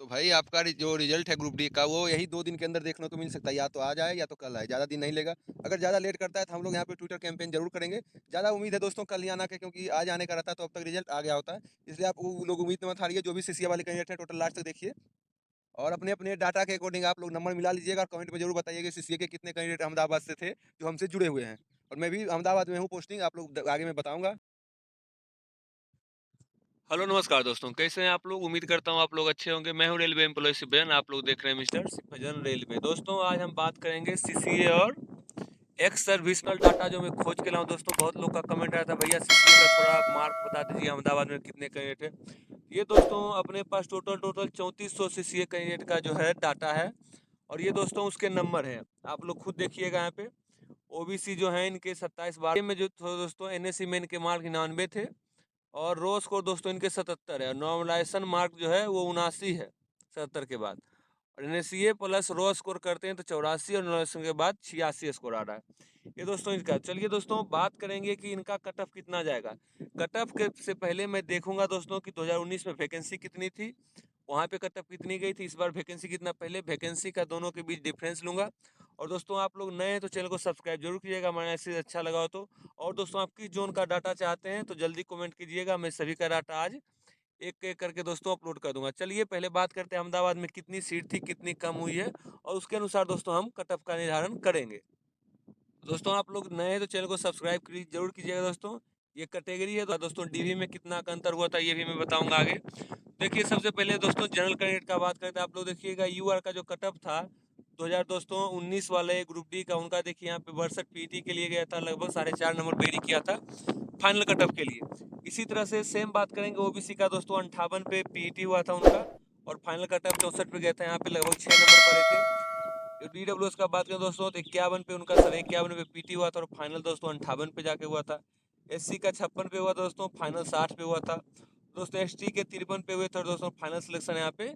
तो भाई आपका जो रिजल्ट है ग्रुप डी का वो यही 2 दिन के अंदर देखने को मिल सकता है। या तो आज आए या तो कल आए, ज़्यादा दिन नहीं लेगा। अगर ज़्यादा लेट करता है तो हम लोग यहाँ पे ट्विटर कैंपेन जरूर करेंगे। ज़्यादा उम्मीद है दोस्तों कल ही आना के, क्योंकि आज आने का रहता है तो अब तक रिजल्ट आ गया होता है। इसलिए आप वो लोग उम्मीद मत हारिए। जो भी सीसीए वाले कैंडिडेट हैं टोटल लास्ट तक देखिए और अपने अपने डाटा के अकॉर्डिंग आप लोग नंबर मिला लीजिएगा और कमेंट में जरूर बताइएगा सीसीए के कितने कैंडिडेट अहमदाबाद से थे जो हमसे जुड़े हुए हैं। और मैं भी अहमदाबाद में हूँ, पोस्टिंग आप लोग आगे मैं बताऊंगा। हेलो नमस्कार दोस्तों, कैसे हैं आप लोग। उम्मीद करता हूं आप लोग अच्छे होंगे। मैं हूं रेलवे एम्प्लॉय सिपजन, आप लोग देख रहे हैं मिस्टर सिपजन रेलवे। दोस्तों आज हम बात करेंगे सीसीए और एक्स सर्विसनल डाटा जो मैं खोज के लाऊं। दोस्तों बहुत लोग का कमेंट आया था, भैया सीसीए का थोड़ा मार्क बता दीजिए, अहमदाबाद में कितने कैंडिडेट है। ये दोस्तों अपने पास टोटल 3400 सीसीए कैंडिडेट का जो है डाटा है। और ये दोस्तों उसके नंबर है, आप लोग खुद देखिएगा यहाँ पे। ओबीसी जो है इनके 27 बार में जो दोस्तों एनएससी में इनके मार्क 99 थे और रो स्कोर दोस्तों इनके 77 है और नॉर्मलाइजेशन मार्क जो है वो 79 है 77 के बाद। और एनएससीए प्लस रो स्कोर करते हैं तो 84 और नॉर्मलाइजेशन के बाद 86 स्कोर आ रहा है। ये दोस्तों इनका, चलिए दोस्तों बात करेंगे कि इनका कट ऑफ कितना जाएगा। कट ऑफ के से पहले मैं देखूंगा दोस्तों कि 2019 में वैकेंसी कितनी थी, वहाँ पे कट ऑफ कितनी गई थी, इस बार वैकेंसी कितना, पहले वैकेंसी का दोनों के बीच डिफरेंस लूंगा। और दोस्तों आप लोग नए हैं तो चैनल को सब्सक्राइब जरूर कीजिएगा, हमारा ऐसे अच्छा लगा हो तो। और दोस्तों आप किस जोन का डाटा चाहते हैं तो जल्दी कमेंट कीजिएगा, मैं सभी का डाटा आज एक एक करके दोस्तों अपलोड कर दूंगा। चलिए पहले बात करते हैं अहमदाबाद में कितनी सीट थी, कितनी कम हुई है, और उसके अनुसार दोस्तों हम कट ऑफ का निर्धारण करेंगे। दोस्तों आप लोग नए हैं तो चैनल को सब्सक्राइब जरूर कीजिएगा दोस्तों। ये कैटेगरी है तो दोस्तों डीवी में कितना का अंतर हुआ था ये भी मैं बताऊंगा आगे। देखिए सबसे पहले दोस्तों जनरल कैंडिडेट का बात करते हैं। आप लोग देखिएगा यूआर का जो कट ऑफ था 2000 दोस्तों 19 वाले ग्रुप डी का, उनका देखिए यहाँ पे 62 पीटी के लिए गया था, लगभग 4.5 नंबर बेरी किया था फाइनल कट ऑफ के लिए। इसी तरह से सेम बात करेंगे ओबीसी का दोस्तों 58 पे पीटी हुआ था उनका और फाइनल कट ऑफ 64 पे गया था, यहाँ पे लगभग 6 नंबर पड़े थे। डीडब्ल्यूएस का बात करें दोस्तों तो 51 पे उनका 51 पे पीटी हुआ था और फाइनल दोस्तों 58 पे जाके हुआ था। एससी का 56 पे हुआ था दोस्तों, फाइनल 60 पे हुआ था। दोस्तों एसटी के 53 पे हुए थे और दोस्तों फाइनल सिलेक्शन यहाँ पे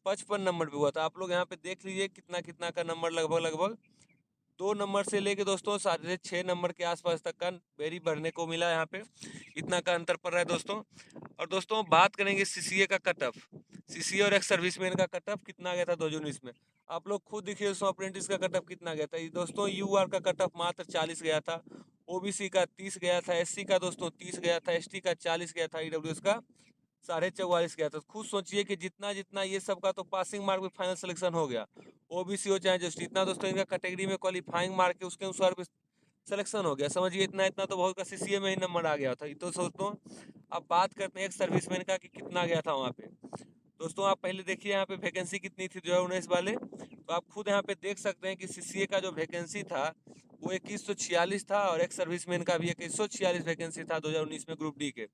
55 नंबर पे हुआ था। आप लोग यहाँ पे देख लीजिए कितना कितना का नंबर, लगभग लगभग 2 नंबर से लेके दोस्तों 6.5 नंबर के आसपास तक का वेरी बढ़ने को मिला यहाँ पे, इतना का अंतर पड़ रहा है दोस्तों। और दोस्तों बात करेंगे सीसीए का कट ऑफ। सीसीए और एक्स सर्विसमैन का कट ऑफ कितना गया था 2019 में, आप लोग खुद देखिए दोस्तों। अप्रेंटिस का कट ऑफ कितना गया था ये दोस्तों, यूआर का कट ऑफ मात्र 40 गया था, ओबीसी का 30 गया था, एससी का दोस्तों 30 गया था, एसटी का 40 गया था, ईडब्ल्यूएस का 44.5 गया था। खुद सोचिए कि जितना जितना ये सब का तो पासिंग मार्क भी फाइनल सिलेक्शन हो गया। ओबीसी हो चाहे जस्ट, इतना दोस्तों इनका कैटेगरी में क्वालिफाइंग मार्क है उसके अनुसार भी सिलेक्शन हो गया। समझिए इतना इतना तो बहुत का सीसीए में ही नंबर आ गया था। ये तो दोस्तों अब बात करते हैं एक सर्विसमैन का कि कितना गया था वहाँ पे। दोस्तों आप पहले देखिए यहाँ पे वैकेंसी कितनी थी 2019 वाले, तो आप खुद यहाँ पे देख सकते हैं कि सीसीए का जो वैकेंसी था वो 2146 था और एक सर्विसमैन का भी 2146 वैकेंसी था 2019 में ग्रुप डी के।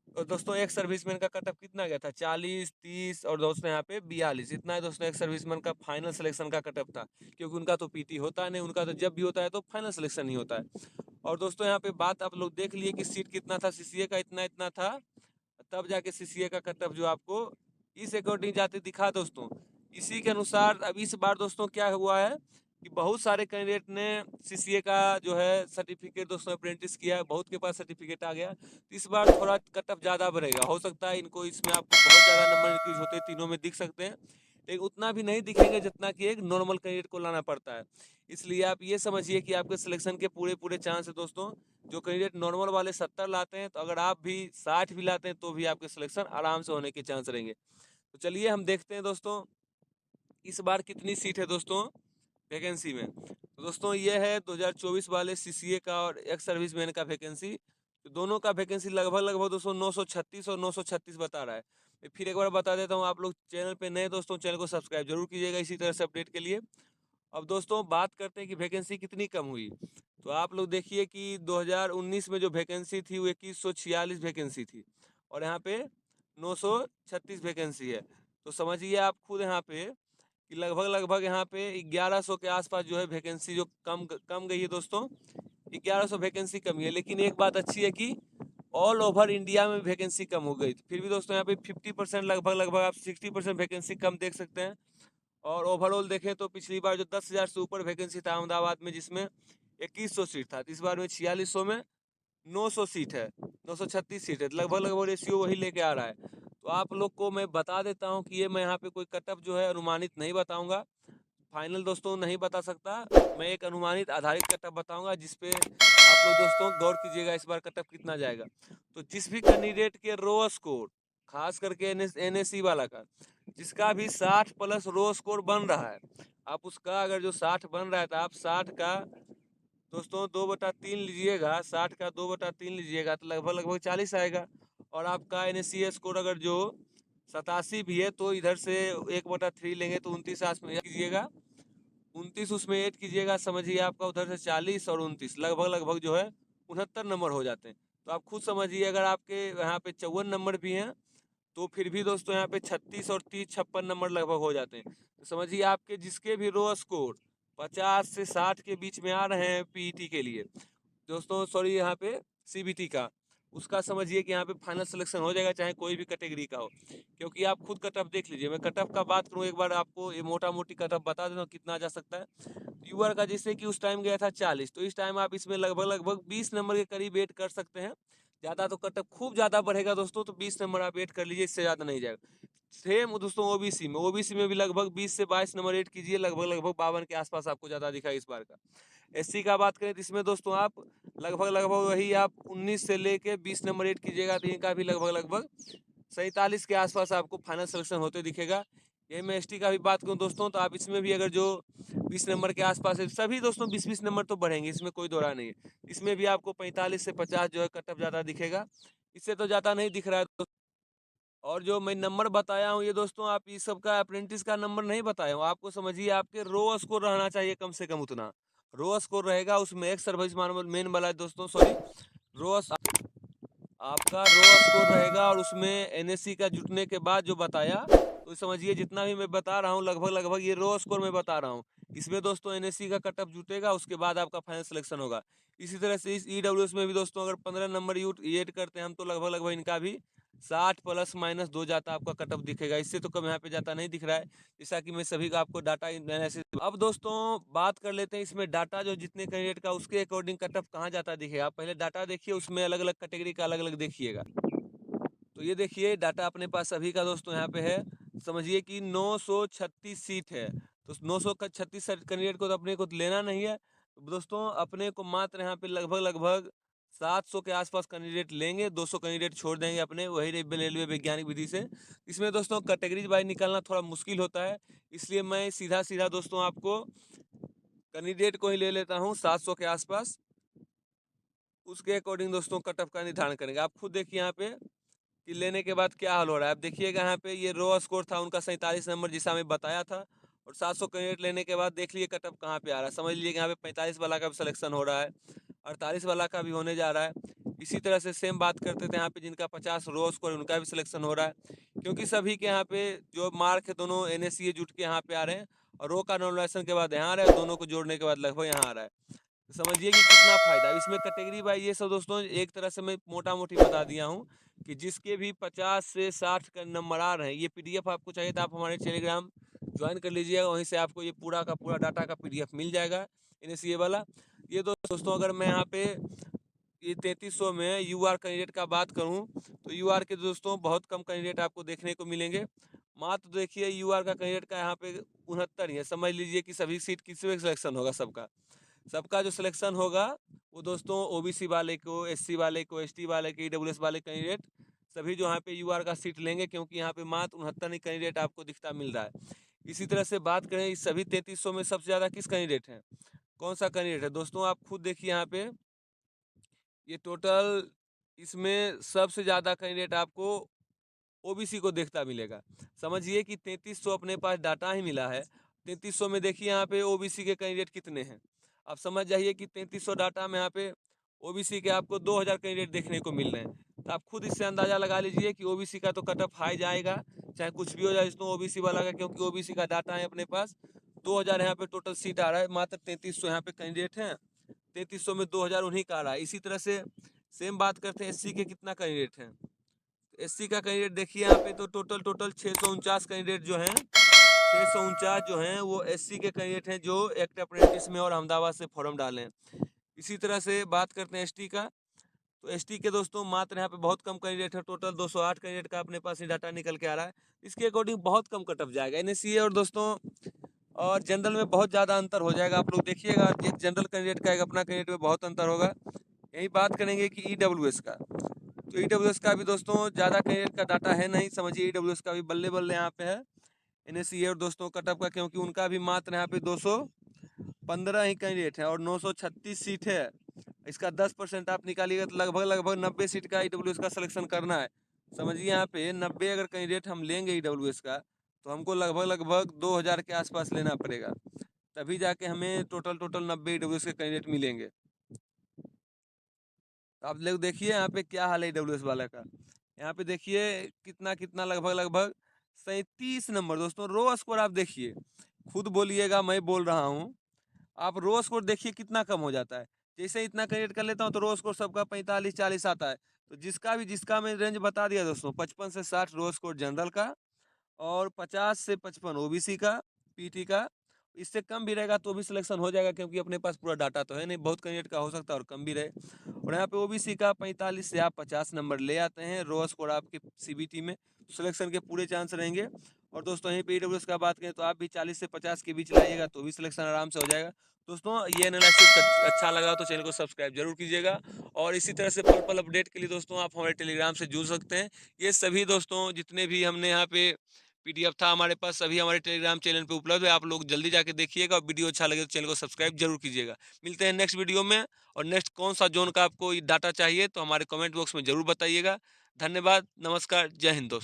और दोस्तों एक सर्विसमैन का कट ऑफ कितना गया था, 40 30 और दोस्तों यहाँ पे 42, इतना है दोस्तों एक सर्विसमैन का फाइनल सिलेक्शन का कट ऑफ था। क्योंकि उनका तो पीटी होता नहीं, उनका तो जब भी होता है तो फाइनल सिलेक्शन ही होता है। और दोस्तों यहाँ पे बात आप लोग देख लिए कि सीट कितना था सीसीए का, इतना इतना था, तब जाके सीसीए का कट ऑफ जो आपको इस अकॉर्डिंग जाते दिखा दोस्तों। इसी के अनुसार अब इस बार दोस्तों क्या हुआ है कि बहुत सारे कैंडिडेट ने सीसीए का जो है सर्टिफिकेट दोस्तों अप्रेंटिस किया है, बहुत के पास सर्टिफिकेट आ गया। तो इस बार थोड़ा कट ऑफ ज़्यादा बढ़ेगा, हो सकता है इनको इसमें आपको बहुत ज़्यादा नंबर इंक्रीज होते तीनों में दिख सकते हैं, लेकिन उतना भी नहीं दिखेंगे जितना कि एक नॉर्मल कैंडिडेट को लाना पड़ता है। इसलिए आप ये समझिए कि आपके सिलेक्शन के पूरे पूरे चांस है दोस्तों। जो कैंडिडेट नॉर्मल वाले 70 लाते हैं तो अगर आप भी 60 भी लाते हैं तो भी आपके सिलेक्शन आराम से होने के चांस रहेंगे। तो चलिए हम देखते हैं दोस्तों इस बार कितनी सीट है दोस्तों वैकेंसी में। तो दोस्तों ये है 2024 वाले सीसीए का और एक्स सर्विसमैन का वैकेंसी। तो दोनों का वैकेंसी लगभग लगभग दोस्तों 936 और 936 बता रहा है। मैं फिर एक बार बता देता हूँ, आप लोग चैनल पे नए दोस्तों चैनल को सब्सक्राइब जरूर कीजिएगा इसी तरह से अपडेट के लिए। अब दोस्तों बात करते हैं कि वैकेंसी कितनी कम हुई। तो आप लोग देखिए कि 2019 में जो वैकेंसी थी वो 2146 वैकेंसी थी और यहाँ पे 936 वैकेंसी है। तो समझिए आप खुद यहाँ पे कि लगभग लगभग यहाँ पे 1100 के आसपास जो है वैकेंसी जो कम कम गई है दोस्तों। 1100 वैकेंसी कमी है, लेकिन एक बात अच्छी है कि ऑल ओवर इंडिया में वैकेंसी कम हो गई। फिर भी दोस्तों यहाँ पे 50% लगभग लगभग आप 60% वैकेंसी कम देख सकते हैं। और ओवरऑल देखें तो पिछली बार जो 10,000 से ऊपर वैकेंसी था अहमदाबाद में जिसमें 2100 सीट था, तो इस बार में 4600 में 900 सीट है, 936 सीट है, लगभग लगभग रेशियो वही लेके आ रहा है। तो आप लोग को मैं बता देता हूँ कि ये मैं यहाँ पे कोई कटअप जो है अनुमानित नहीं बताऊंगा, फाइनल दोस्तों नहीं बता सकता। मैं एक अनुमानित आधारित कटअप बताऊंगा जिसपे आप लोग दोस्तों गौर कीजिएगा इस बार कटअप कितना जाएगा। तो जिस भी कैंडिडेट के रो स्कोर, खास करके एनएससी वाला का, जिसका भी 60 प्लस रो स्कोर बन रहा है, आप उसका अगर जो 60 बन रहा है तो आप 60 का दोस्तों 2/3 लीजिएगा, 60 का 2/3 लीजिएगा तो लगभग लगभग 40 आएगा। और आपका एनएससी स्कोर अगर जो 87 भी है तो इधर से 1/3 लेंगे तो 29 आस में कीजिएगा, 29 उसमें ऐड कीजिएगा, समझिए आपका उधर से 40 और 29 लगभग लगभग जो है 69 नंबर हो जाते हैं। तो आप खुद समझिए अगर आपके यहाँ पे 54 नंबर भी हैं तो फिर भी दोस्तों यहाँ पे 36 और 30 56 नंबर लगभग हो जाते हैं। तो समझिए आपके जिसके भी रो स्कोर 50 से 60 के बीच में आ रहे हैं पीईटी के लिए दोस्तों, सॉरी यहाँ पे सीबीटी का, उसका समझिए कि यहाँ पे फाइनल सिलेक्शन हो जाएगा, चाहे कोई भी कैटेगरी का हो। क्योंकि आप खुद कटअप देख लीजिए, मैं कटअप का बात करूँ एक बार आपको ये मोटा मोटी कटअप बता देता हूँ कितना जा सकता है। यूआर का जैसे कि उस टाइम गया था 40, तो इस टाइम आप इसमें लगभग लगभग 20 नंबर के करीब ऐड कर सकते हैं। ज़्यादा तो कटअप खूब ज़्यादा बढ़ेगा दोस्तों तो 20 नंबर आप ऐड कर लीजिए, इससे ज़्यादा नहीं जाएगा। सेम दोस्तों ओबीसी में भी लगभग 20 से 22 नंबर ऐड कीजिए, लगभग लगभग 52 के आसपास आपको ज़्यादा दिखा इस बार का। एससी का बात करें तो इसमें दोस्तों आप लगभग लगभग वही आप 19 से लेके 20 नंबर ऐड कीजिएगा तो इनका भी लगभग लगभग 47 के आसपास आपको फाइनल सिलेक्शन होते दिखेगा। यही मैं एसटी का भी बात करूं दोस्तों तो आप इसमें भी अगर जो 20 नंबर के आसपास है, सभी दोस्तों 20-20 नंबर तो बढ़ेंगे, इसमें कोई दो राय नहीं है। इसमें भी आपको 45 से 50 जो है कटअप ज़्यादा दिखेगा, इससे तो ज़्यादा नहीं दिख रहा है दोस्तों। और जो मैं नंबर बताया हूँ ये दोस्तों आप इस सब का अप्रेंटिस का नंबर नहीं बताया हूँ, आपको समझिए आपके रो स्कोर रहना चाहिए कम से कम उतना रो स्कोर रहेगा उसमें एक सर्विस मेन वाला है दोस्तों, सॉरी रो आपका रो स्कोर रहेगा और उसमें एनएससी का जुटने के बाद जो बताया तो समझिए जितना भी मैं बता रहा हूँ लगभग लगभग ये रो स्कोर में बता रहा हूँ। इसमें दोस्तों एनएससी का कटअप जुटेगा उसके बाद आपका फाइनल सिलेक्शन होगा। इसी तरह से इस ईडब्ल्यूएस में भी दोस्तों अगर 15 नंबर ऐड करते हैं हम तो लगभग लगभग इनका भी 60 प्लस माइनस 2 जाता आपका कटअप दिखेगा, इससे तो कम यहाँ पे जाता नहीं दिख रहा है। जैसा कि मैं सभी का आपको डाटा एनालिसिस। अब दोस्तों बात कर लेते हैं इसमें डाटा जो जितने कैंडिडेट का उसके अकॉर्डिंग कटअप कहाँ जाता दिखेगा। आप पहले डाटा देखिए, उसमें अलग अलग कैटेगरी का अलग अलग देखिएगा। तो ये देखिए डाटा अपने पास सभी का दोस्तों यहाँ पे है, समझिए कि 936 सीट है तो 936 कैंडिडेट को तो अपने को लेना नहीं है दोस्तों, अपने को मात्र यहाँ पे लगभग लगभग 700 के आसपास कैंडिडेट लेंगे, 200 कैंडिडेट छोड़ देंगे अपने वही रेलवे वैज्ञानिक विधि से। इसमें दोस्तों कैटेगरीज वाइज निकालना थोड़ा मुश्किल होता है, इसलिए मैं सीधा सीधा दोस्तों आपको कैंडिडेट को ही ले लेता हूँ 700 के आसपास, उसके अकॉर्डिंग दोस्तों कटअप का निर्धारण करेंगे। आप खुद देखिए यहाँ पे कि लेने के बाद क्या हाल हो रहा है। आप देखिएगा यहाँ पे ये रो स्कोर था उनका 47 नंबर जिसा मैं बताया था, और 700 कैंडिडेट लेने के बाद देख लिए कटअप कहाँ पे आ रहा है, समझ लीजिए यहाँ पे 45 वाला का भी सिलेक्शन हो रहा है, 48 वाला का भी होने जा रहा है। इसी तरह से सेम बात करते थे यहाँ पे जिनका 50 रो स्कोर उनका भी सिलेक्शन हो रहा है, क्योंकि सभी के यहाँ पे जो मार्क है दोनों एनएससी जुट के यहाँ पे आ रहे हैं, और रो का नॉर्मलाइजेशन के बाद यहाँ आ रहा है, दोनों को जोड़ने के बाद लगभग यहाँ आ रहा है। तो समझिए कि कितना फायदा इसमें कैटेगरी वाइज ये सब दोस्तों एक तरह से मैं मोटा मोटी बता दिया हूँ कि जिसके भी 50 से 60 का नंबर आ रहे हैं। ये पीडीएफ आपको चाहिए तो आप हमारे टेलीग्राम ज्वाइन कर लीजिएगा, वहीं से आपको ये पूरा का पूरा डाटा का पीडीएफ मिल जाएगा एनएससीए वाला। ये दोस्तों अगर मैं यहाँ पे ये 3300 में यूआर कैंडिडेट का बात करूँ तो यूआर के दोस्तों बहुत कम कैंडिडेट आपको देखने को मिलेंगे। मात्र देखिए यूआर का कैंडिडेट का यहाँ पे 69 ही है, समझ लीजिए कि सभी सीट किसी सिलेक्शन होगा, सबका सबका जो सिलेक्शन होगा वो दोस्तों ओबीसी वाले को, एससी वाले को, एसटी वाले को, ईडब्ल्यूएस वाले कैंडिडेट सभी जो यहाँ पे यूआर का सीट लेंगे, क्योंकि यहाँ पे मात्र 69 ही कैंडिडेट आपको दिखता मिल रहा है। इसी तरह से बात करें इस सभी 3300 में सबसे ज़्यादा किस कैंडिडेट हैं, कौन सा कैंडिडेट है दोस्तों, आप खुद देखिए यहाँ पे ये टोटल इसमें सबसे ज़्यादा कैंडिडेट आपको ओबीसी को देखता मिलेगा। समझिए कि 3300 अपने पास डाटा ही मिला है, 3300 में देखिए यहाँ पे ओबीसी के कैंडिडेट कितने हैं। आप समझ जाइए कि 3300 डाटा में यहाँ पे ओबीसी के आपको 2000 कैंडिडेट देखने को मिल रहे हैं। तो आप खुद इससे अंदाज़ा लगा लीजिए कि ओबीसी का तो कटअप हाई जाएगा, चाहे कुछ भी हो जाए इसमें ओबीसी वाला का, क्योंकि ओबीसी का डाटा है अपने पास 2000 यहाँ पे टोटल सीट आ रहा है, मात्र 3300 यहाँ पे कैंडिडेट हैं, 3300 में 2000 उन्हीं का आ रहा है। इसी तरह से सेम बात करते हैं एससी के कितना कैंडिडेट हैं। एससी का कैंडिडेट देखिए यहाँ पे तो टोटल 649 कैंडिडेट जो हैं, 649 जो हैं वो एससी के कैंडिडेट हैं जो एक्ट अप्रेंटिस में और अहमदाबाद से फॉर्म डालें। इसी तरह से बात करते हैं एसटी का, तो एसटी के दोस्तों मात्र यहाँ पे बहुत कम कैंडिडेट है, टोटल 208 कैंडिडेट का अपने पास ही डाटा निकल के आ रहा है। इसके अकॉर्डिंग बहुत कम कट ऑफ जाएगा। एनएससीए और दोस्तों और जनरल में बहुत ज़्यादा अंतर हो जाएगा। आप लोग देखिएगा, एक जनरल कैंडिडेट का एक अपना कैंडिडेट में बहुत अंतर होगा। यही बात करेंगे कि ईडब्ल्यूएस का, तो ईडब्ल्यूएस का भी दोस्तों ज़्यादा कैंडिडेट का डाटा है नहीं, समझिए ईडब्ल्यूएस का भी बल्ले बल्ले यहाँ पे है। एनएससीए और दोस्तों कट ऑफ का, क्योंकि उनका भी मात्र यहाँ पे 215 ही कैंडिडेट है और 936 सीट है। इसका 10% आप निकालिएगा तो लगभग लगभग 90 सीट का ईडब्ल्यूएस का सिलेक्शन करना है। समझिए यहाँ पे 90 अगर कैंडिडेट हम लेंगे ईडब्ल्यूएस का, तो हमको लगभग लगभग 2000 के आसपास लेना पड़ेगा, तभी जाके हमें टोटल 90 ईडब्ल्यूएस के कैंडिडेट मिलेंगे। तो आप लोग देखिए यहाँ पे क्या हाल है ईडब्ल्यूएस वाला का। यहाँ पे देखिए कितना कितना लगभग लगभग 37 नंबर। दोस्तों रो स्कोर आप देखिए, खुद बोलिएगा मैं बोल रहा हूँ, आप रो स्कोर देखिए कितना कम हो जाता है। जैसे इतना क्रिएट कर लेता हूँ तो रो स्कोर सबका 45-40 आता है। तो जिसका मैं रेंज बता दिया दोस्तों, 55 से 60 रो स्कोर जनरल का और 50 से 55 ओबीसी का, पीटी का। इससे कम भी रहेगा तो भी सिलेक्शन हो जाएगा, क्योंकि अपने पास पूरा डाटा तो है नहीं, बहुत कैंडिडेट का हो सकता है और कम भी रहे। और यहाँ पे ओबीसी का 45 से आप 50 नंबर ले आते हैं रो स्कोर आपके सीबीटी में, सिलेक्शन के पूरे चांस रहेंगे। और दोस्तों यहीं पे ईडब्ल्यूएस का बात करें तो आप भी 40 से 50 के बीच लाइएगा तो भी सिलेक्शन आराम से हो जाएगा। दोस्तों ये एनालिसिस अच्छा लगा तो चैनल को सब्सक्राइब जरूर कीजिएगा, और इसी तरह से पल पल अपडेट के लिए दोस्तों आप हमारे टेलीग्राम से जुड़ सकते हैं। ये सभी दोस्तों जितने भी हमने यहाँ पे पीडीएफ था हमारे पास, सभी हमारे टेलीग्राम चैनल पे उपलब्ध है। आप लोग जल्दी जाके देखिएगा, और वीडियो अच्छा लगे तो चैनल को सब्सक्राइब जरूर कीजिएगा। मिलते हैं नेक्स्ट वीडियो में, और नेक्स्ट कौन सा जोन का आपको डाटा चाहिए तो हमारे कमेंट बॉक्स में जरूर बताइएगा। धन्यवाद, नमस्कार, जय हिंद दोस्तों।